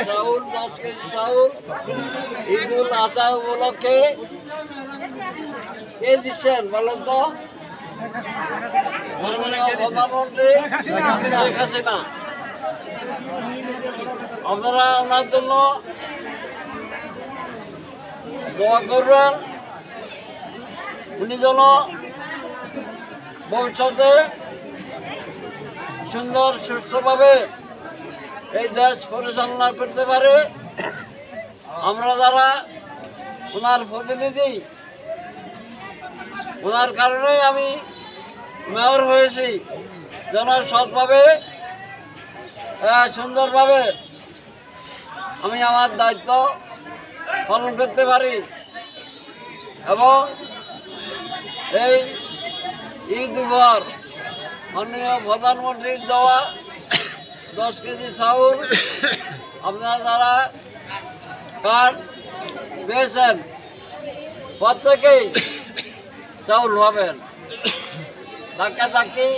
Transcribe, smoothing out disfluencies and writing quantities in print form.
চাউল 10 কেজি চাউল ঈদুল আজহা উপলক্ষে কে দিচ্ছেন বলেন তো? প্রধানমন্ত্রী শেখ হাসিনা। আপনারা ওনার জন্য দোয়া করবেন, উনি যেন ভবিষ্যতে সুন্দর সুস্থভাবে এই দেশ পরিচালনা করতে পারে। আমরা যারা ওনার প্রতিনিধি, ওনার কারণেই আমি মেয়র হয়েছি, যেন সৎভাবে সুন্দরভাবে আমি আমার দায়িত্ব পালন করতে পারি এবং এই ঈদ উপহার মাননীয় প্রধানমন্ত্রীর দেওয়া 10 কেজি চাউল আপনারা যারা কার্ড পেয়েছেন প্রত্যেকেই চাউল পাবেন। ধাক্কা ধাক্কি